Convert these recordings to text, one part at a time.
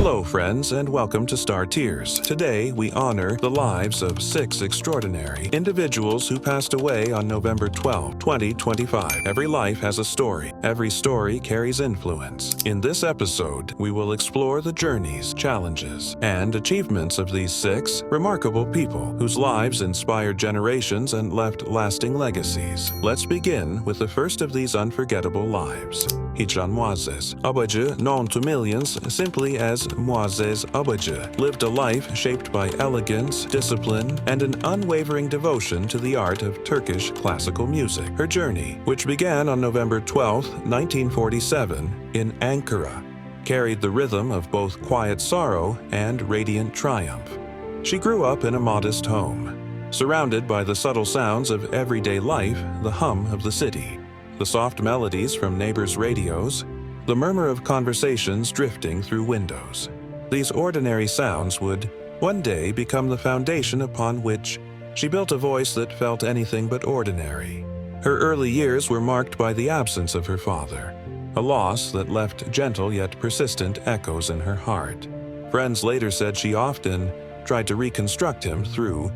Hello, friends, and welcome to Star Tears. Today, we honor the lives of 6 extraordinary individuals who passed away on November 12, 2025. Every life has a story. Every story carries influence. In this episode, we will explore the journeys, challenges, and achievements of these 6 remarkable people whose lives inspired generations and left lasting legacies. Let's begin with the first of these unforgettable lives. Hicran Muazzez, Abaci, known to millions simply as Muazzez Abaci, lived a life shaped by elegance, discipline, and an unwavering devotion to the art of Turkish classical music. Her journey, which began on November 12, 1947, in Ankara, carried the rhythm of both quiet sorrow and radiant triumph. She grew up in a modest home, surrounded by the subtle sounds of everyday life, the hum of the city, the soft melodies from neighbors' radios, the murmur of conversations drifting through windows. These ordinary sounds would one day become the foundation upon which she built a voice that felt anything but ordinary. Her early years were marked by the absence of her father, a loss that left gentle yet persistent echoes in her heart. Friends later said she often tried to reconstruct him through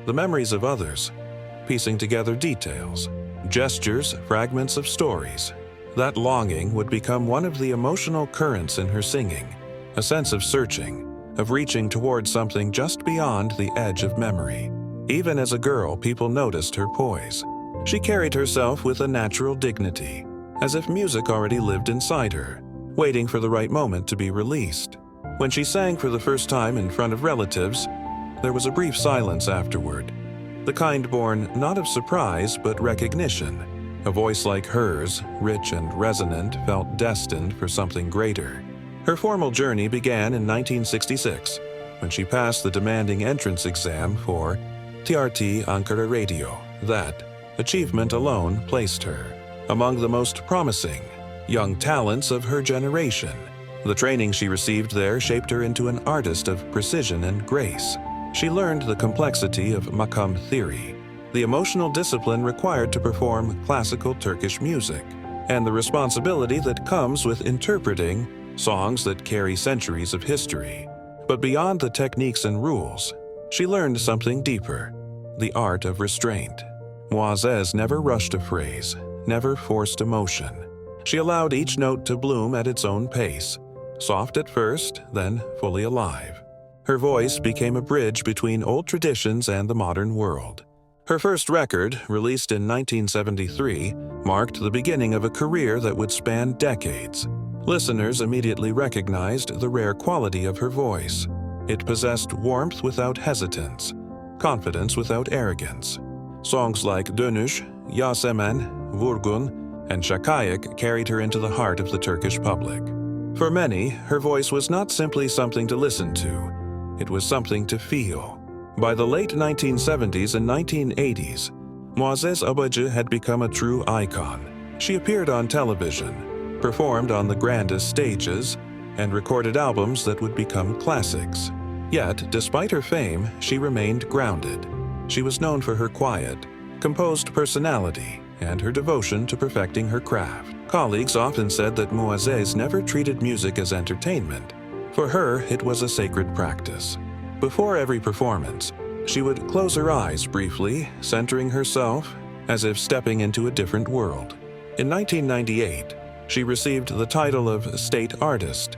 the memories of others, piecing together details, gestures, fragments of stories. That longing would become one of the emotional currents in her singing, a sense of searching, of reaching toward something just beyond the edge of memory. Even as a girl, people noticed her poise. She carried herself with a natural dignity, as if music already lived inside her, waiting for the right moment to be released. When she sang for the first time in front of relatives, there was a brief silence afterward, the kind born not of surprise but recognition. A voice like hers, rich and resonant, felt destined for something greater. Her formal journey began in 1966, when she passed the demanding entrance exam for TRT Ankara Radio. That achievement alone placed her among the most promising young talents of her generation. The training she received there shaped her into an artist of precision and grace. She learned the complexity of makam theory, the emotional discipline required to perform classical Turkish music, and the responsibility that comes with interpreting songs that carry centuries of history. But beyond the techniques and rules, she learned something deeper, the art of restraint. Muazzez never rushed a phrase, never forced emotion. She allowed each note to bloom at its own pace, soft at first, then fully alive. Her voice became a bridge between old traditions and the modern world. Her first record, released in 1973, marked the beginning of a career that would span decades. Listeners immediately recognized the rare quality of her voice. It possessed warmth without hesitance, confidence without arrogance. Songs like Dönüş, Yasemen, Vurgun, and Şakayık carried her into the heart of the Turkish public. For many, her voice was not simply something to listen to. It was something to feel. By the late 1970s and 1980s, Muazzez Abaci had become a true icon. She appeared on television, performed on the grandest stages, and recorded albums that would become classics. Yet, despite her fame, she remained grounded. She was known for her quiet, composed personality and her devotion to perfecting her craft. Colleagues often said that Muazzez never treated music as entertainment. For her, it was a sacred practice. Before every performance, she would close her eyes briefly, centering herself as if stepping into a different world. In 1998, she received the title of State Artist,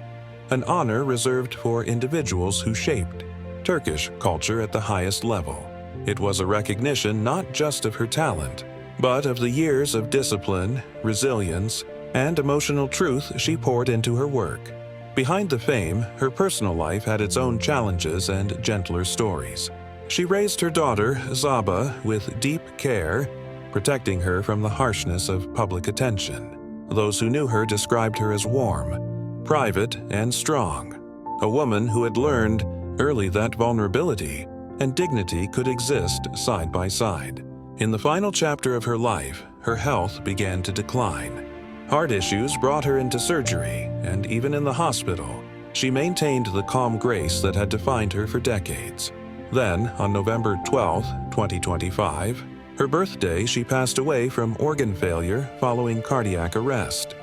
an honor reserved for individuals who shaped Turkish culture at the highest level. It was a recognition not just of her talent, but of the years of discipline, resilience, and emotional truth she poured into her work. Behind the fame, her personal life had its own challenges and gentler stories. She raised her daughter, Zaba, with deep care, protecting her from the harshness of public attention. Those who knew her described her as warm, private, and strong, a woman who had learned early that vulnerability and dignity could exist side by side. In the final chapter of her life, her health began to decline. Heart issues brought her into surgery, and even in the hospital, she maintained the calm grace that had defined her for decades. Then, on November 12, 2025, her birthday, she passed away from organ failure following cardiac arrest.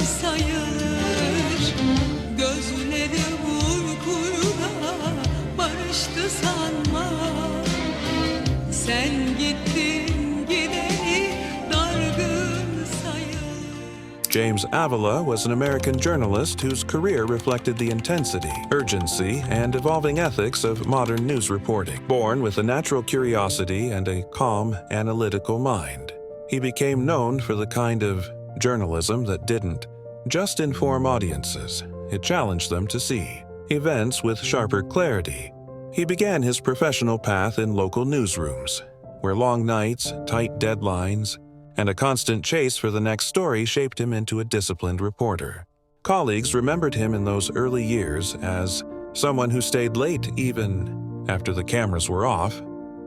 sayılır. Gözleri vurkurda barıştı sanma. Sen gittin gideri dargın sayılır. James Avila was an American journalist whose career reflected the intensity, urgency, and evolving ethics of modern news reporting. Born with a natural curiosity and a calm, analytical mind, he became known for the kind of journalism that didn't just inform audiences, it challenged them to see events with sharper clarity. He began his professional path in local newsrooms, where long nights, tight deadlines, and a constant chase for the next story shaped him into a disciplined reporter. Colleagues remembered him in those early years as someone who stayed late even after the cameras were off,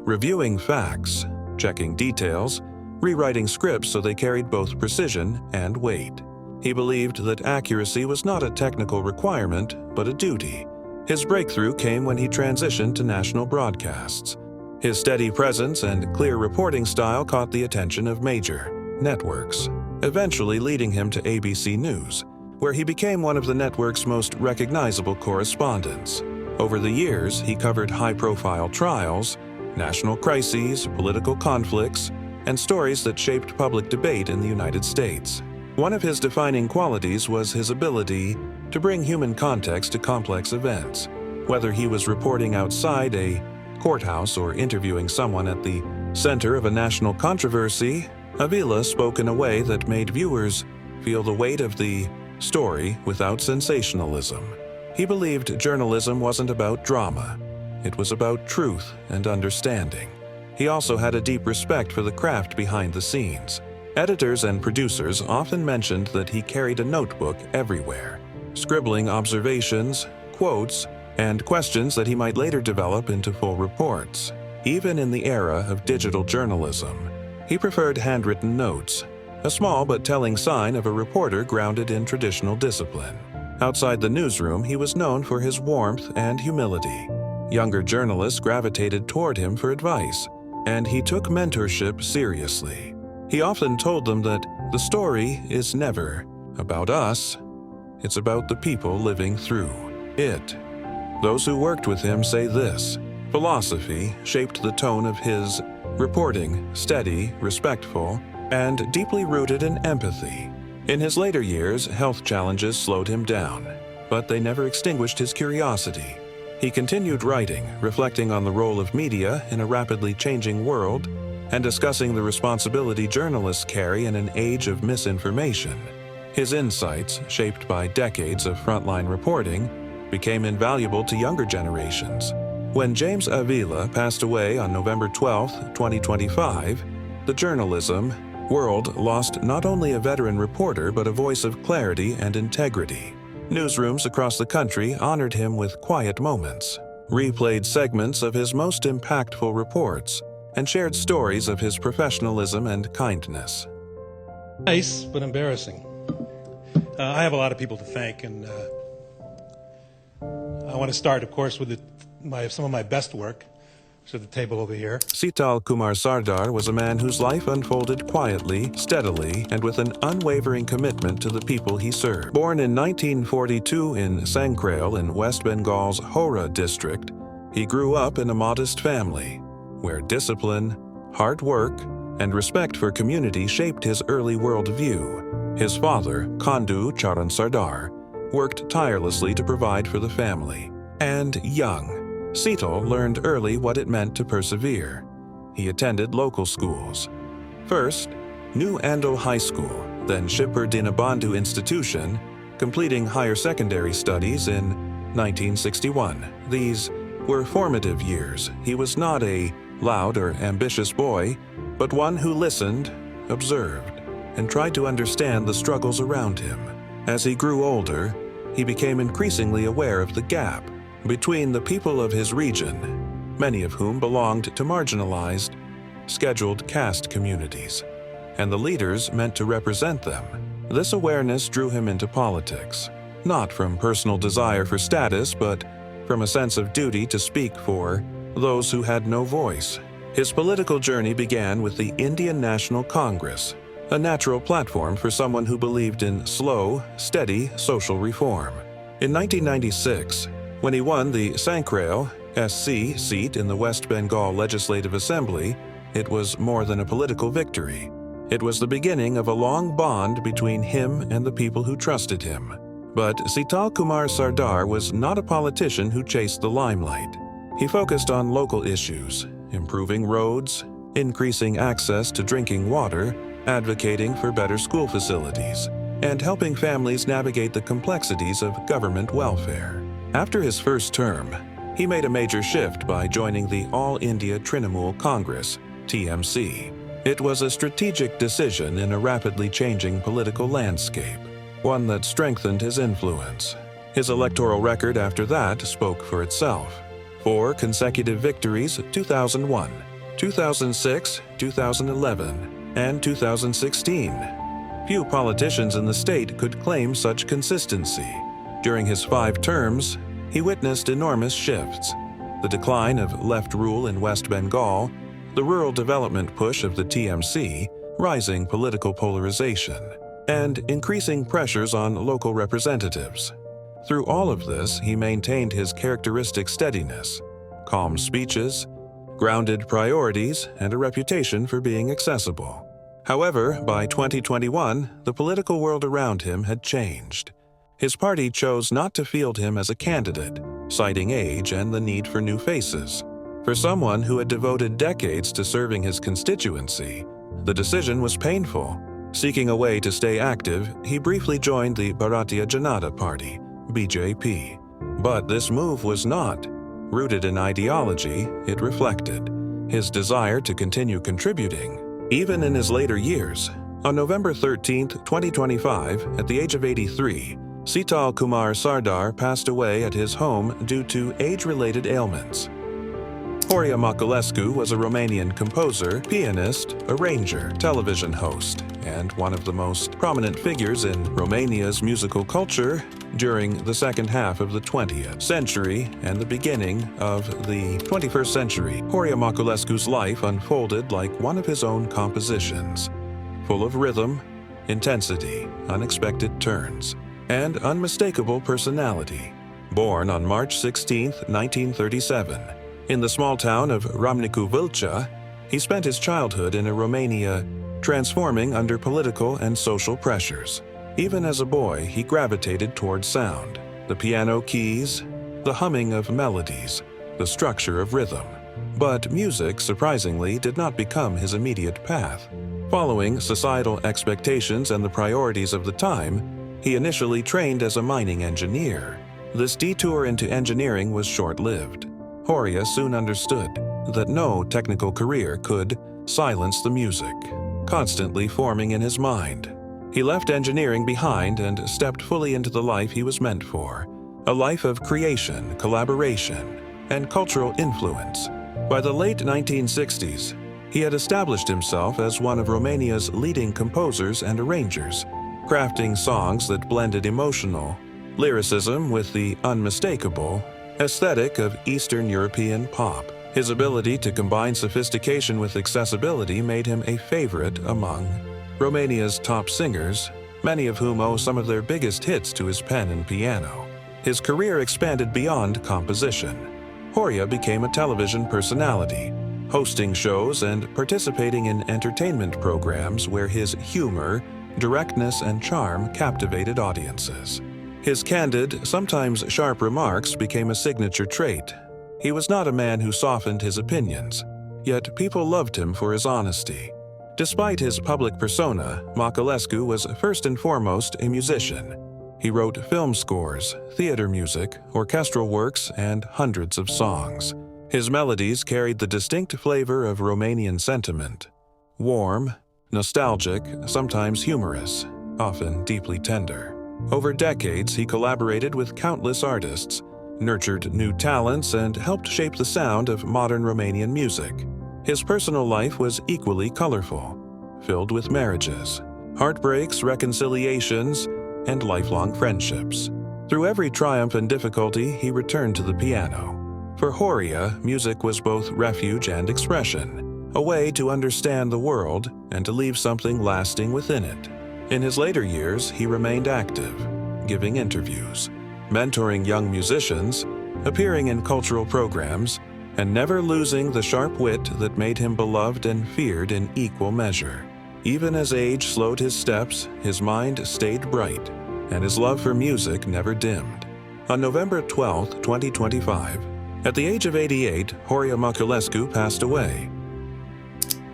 reviewing facts, checking details, rewriting scripts so they carried both precision and weight. He believed that accuracy was not a technical requirement, but a duty. His breakthrough came when he transitioned to national broadcasts. His steady presence and clear reporting style caught the attention of major networks, eventually leading him to ABC News, where he became one of the network's most recognizable correspondents. Over the years, he covered high-profile trials, national crises, political conflicts, and stories that shaped public debate in the United States. One of his defining qualities was his ability to bring human context to complex events. Whether he was reporting outside a courthouse or interviewing someone at the center of a national controversy, Avila spoke in a way that made viewers feel the weight of the story without sensationalism. He believed journalism wasn't about drama. It was about truth and understanding. He also had a deep respect for the craft behind the scenes. Editors and producers often mentioned that he carried a notebook everywhere, scribbling observations, quotes, and questions that he might later develop into full reports. Even in the era of digital journalism, he preferred handwritten notes, a small but telling sign of a reporter grounded in traditional discipline. Outside the newsroom, he was known for his warmth and humility. Younger journalists gravitated toward him for advice, and he took mentorship seriously. He often told them that the story is never about us, it's about the people living through it. Those who worked with him say this: philosophy shaped the tone of his reporting, steady, respectful, and deeply rooted in empathy. In his later years, health challenges slowed him down, but they never extinguished his curiosity. He continued writing, reflecting on the role of media in a rapidly changing world, and discussing the responsibility journalists carry in an age of misinformation. His insights, shaped by decades of frontline reporting, became invaluable to younger generations. When James Avila passed away on November 12, 2025, the journalism world lost not only a veteran reporter but a voice of clarity and integrity. Newsrooms across the country honored him with quiet moments, replayed segments of his most impactful reports, and shared stories of his professionalism and kindness. Nice, but embarrassing. I have a lot of people to thank, and I want to start, of course, with some of my best work. At the table over here. Sital Kumar Sardar was a man whose life unfolded quietly, steadily, and with an unwavering commitment to the people he served. Born in 1942 in Sankrail in West Bengal's Horia district, he grew up in a modest family, where discipline, hard work, and respect for community shaped his early worldview. His father, Khandu Charan Sardar, worked tirelessly to provide for the family. And young, Sital learned early what it meant to persevere. He attended local schools. First, New Andal High School, then Shipper Dinabandhu Institution, completing higher secondary studies in 1961. These were formative years. He was not a loud or ambitious boy, but one who listened, observed, and tried to understand the struggles around him. As he grew older, he became increasingly aware of the gap between the people of his region, many of whom belonged to marginalized, scheduled caste communities, and the leaders meant to represent them. This awareness drew him into politics, not from personal desire for status, but from a sense of duty to speak for those who had no voice. His political journey began with the Indian National Congress, a natural platform for someone who believed in slow, steady social reform. In 1996, when he won the Sankrail SC seat in the West Bengal Legislative Assembly, it was more than a political victory. It was the beginning of a long bond between him and the people who trusted him. But Sital Kumar Sardar was not a politician who chased the limelight. He focused on local issues, improving roads, increasing access to drinking water, advocating for better school facilities, and helping families navigate the complexities of government welfare. After his first term, he made a major shift by joining the All India Trinamool Congress, TMC. It was a strategic decision in a rapidly changing political landscape, one that strengthened his influence. His electoral record after that spoke for itself. 4 consecutive victories: 2001, 2006, 2011, and 2016. Few politicians in the state could claim such consistency. During his 5 terms, he witnessed enormous shifts: the decline of left rule in West Bengal, the rural development push of the TMC, rising political polarization, and increasing pressures on local representatives. Through all of this, he maintained his characteristic steadiness, calm speeches, grounded priorities, and a reputation for being accessible. However, by 2021, the political world around him had changed. His party chose not to field him as a candidate, citing age and the need for new faces. For someone who had devoted decades to serving his constituency, the decision was painful. Seeking a way to stay active, he briefly joined the Bharatiya Janata Party, BJP. But this move was not rooted in ideology; it reflected his desire to continue contributing, even in his later years. On November 13, 2025, at the age of 83, Sital Kumar Sardar passed away at his home due to age-related ailments. Horia Moculescu was a Romanian composer, pianist, arranger, television host, and one of the most prominent figures in Romania's musical culture during the second half of the 20th century and the beginning of the 21st century. Horia Moculescu's life unfolded like one of his own compositions, full of rhythm, intensity, unexpected turns, and unmistakable personality. Born on March 16, 1937, in the small town of Râmnicu Vâlcea, he spent his childhood in a Romania transforming under political and social pressures. Even as a boy, he gravitated towards sound, the piano keys, the humming of melodies, the structure of rhythm. But music, surprisingly, did not become his immediate path. Following societal expectations and the priorities of the time, he initially trained as a mining engineer. This detour into engineering was short-lived. Horia soon understood that no technical career could silence the music, constantly forming in his mind. He left engineering behind and stepped fully into the life he was meant for, a life of creation, collaboration, and cultural influence. By the late 1960s, he had established himself as one of Romania's leading composers and arrangers, crafting songs that blended emotional lyricism with the unmistakable aesthetic of Eastern European pop. His ability to combine sophistication with accessibility made him a favorite among Romania's top singers, many of whom owe some of their biggest hits to his pen and piano. His career expanded beyond composition. Horia became a television personality, hosting shows and participating in entertainment programs where his humor, directness, and charm captivated audiences. His candid, sometimes sharp remarks became a signature trait. He was not a man who softened his opinions, yet people loved him for his honesty. Despite his public persona, Moculescu was first and foremost a musician. He wrote film scores, theater music, orchestral works, and hundreds of songs. His melodies carried the distinct flavor of Romanian sentiment: warm, nostalgic, sometimes humorous, often deeply tender. Over decades, he collaborated with countless artists, nurtured new talents, and helped shape the sound of modern Romanian music. His personal life was equally colorful, filled with marriages, heartbreaks, reconciliations, and lifelong friendships. Through every triumph and difficulty, he returned to the piano. For Horia, music was both refuge and expression. a way to understand the world and to leave something lasting within it. In his later years, he remained active, giving interviews, mentoring young musicians, appearing in cultural programs, and never losing the sharp wit that made him beloved and feared in equal measure. Even as age slowed his steps, his mind stayed bright, and his love for music never dimmed. On November 12, 2025, at the age of 88, Horia Moculescu passed away.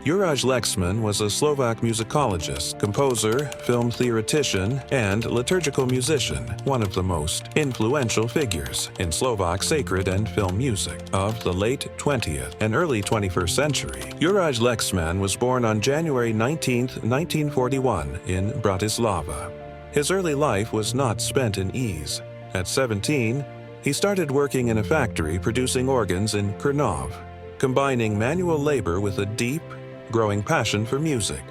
Juraj Lexmann was a Slovak musicologist, composer, film theoretician, and liturgical musician, one of the most influential figures in Slovak sacred and film music of the late 20th and early 21st century. Juraj Lexmann was born on January 19, 1941 in Bratislava. His early life was not spent in ease. At 17, he started working in a factory producing organs in Krnov, combining manual labor with a deep, growing passion for music.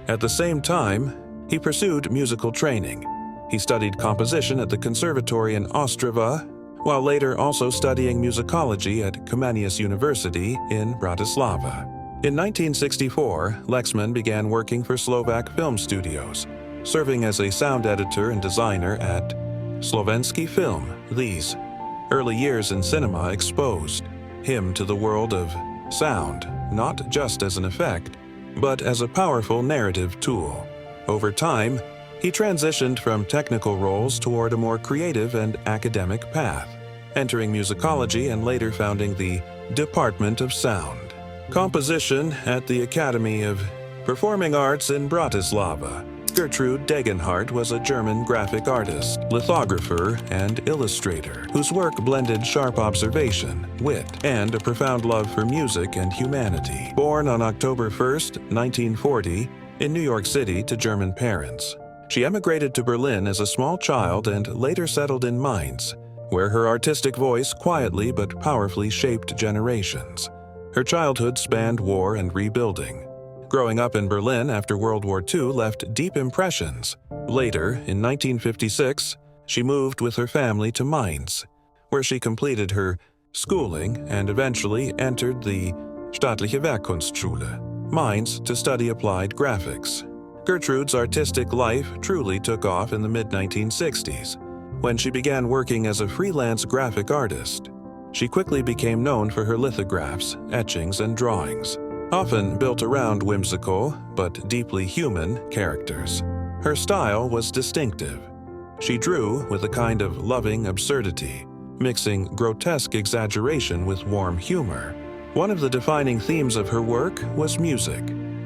At the same time, he pursued musical training. He studied composition at the Conservatory in Ostrava, while later also studying musicology at Comenius University in Bratislava. In 1964, Lexmann began working for Slovak film studios, serving as a sound editor and designer at Slovenský film. These early years in cinema exposed him to the world of sound, not just as an effect, but as a powerful narrative tool. Over time, he transitioned from technical roles toward a more creative and academic path, entering musicology and later founding the Department of Sound Composition at the Academy of Performing Arts in Bratislava. Gertrude Degenhardt was a German graphic artist, lithographer, and illustrator whose work blended sharp observation, wit, and a profound love for music and humanity. Born on October 1, 1940, in New York City to German parents, she emigrated to Berlin as a small child and later settled in Mainz, where her artistic voice quietly but powerfully shaped generations. Her childhood spanned war and rebuilding. Growing up in Berlin after World War II left deep impressions. Later, in 1956, she moved with her family to Mainz, where she completed her schooling and eventually entered the Staatliche Werkkunstschule, Mainz, to study applied graphics. Gertrude's artistic life truly took off in the mid-1960s, when she began working as a freelance graphic artist. She quickly became known for her lithographs, etchings, and drawings, often built around whimsical but deeply human characters. Her style was distinctive. She drew with a kind of loving absurdity, mixing grotesque exaggeration with warm humor. One of the defining themes of her work was music.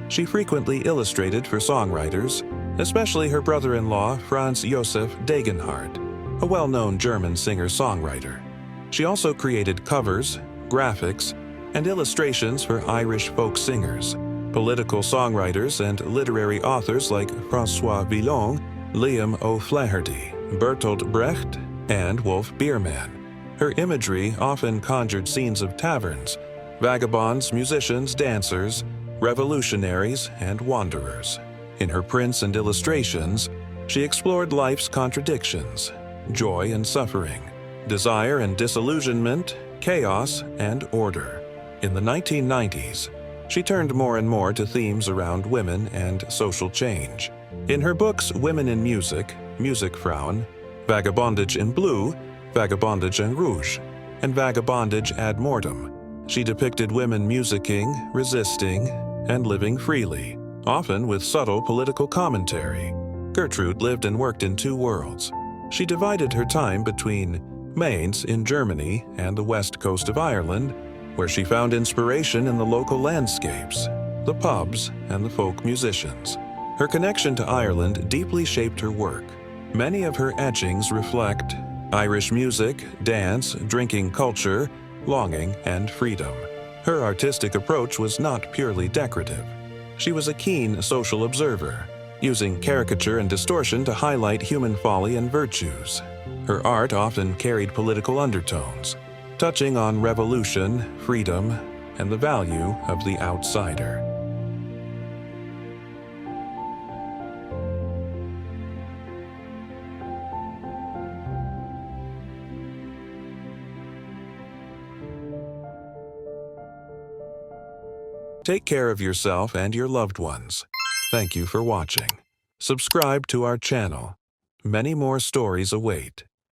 She frequently illustrated for songwriters, especially her brother-in-law Franz Josef Degenhardt, a well-known German singer-songwriter. She also created covers, graphics, and illustrations for Irish folk singers, political songwriters, and literary authors like François Villon, Liam O'Flaherty, Bertolt Brecht, and Wolf Biermann. Her imagery often conjured scenes of taverns, vagabonds, musicians, dancers, revolutionaries, and wanderers. In her prints and illustrations, she explored life's contradictions, joy and suffering, desire and disillusionment, chaos and order. In the 1990s, she turned more and more to themes around women and social change. In her books Women in Music, Musikfrauen, Vagabondage in Blue, Vagabondage en Rouge, and Vagabondage ad Mortem, she depicted women musicking, resisting, and living freely, often with subtle political commentary. Gertrude lived and worked in two worlds. She divided her time between Mainz in Germany and the west coast of Ireland, where she found inspiration in the local landscapes, the pubs, and the folk musicians. Her connection to Ireland deeply shaped her work. Many of her etchings reflect Irish music, dance, drinking culture, longing, and freedom. Her artistic approach was not purely decorative. She was a keen social observer, using caricature and distortion to highlight human folly and virtues. Her art often carried political undertones, touching on revolution, freedom, and the value of the outsider. Take care of yourself and your loved ones. Thank you for watching. Subscribe to our channel. Many more stories await.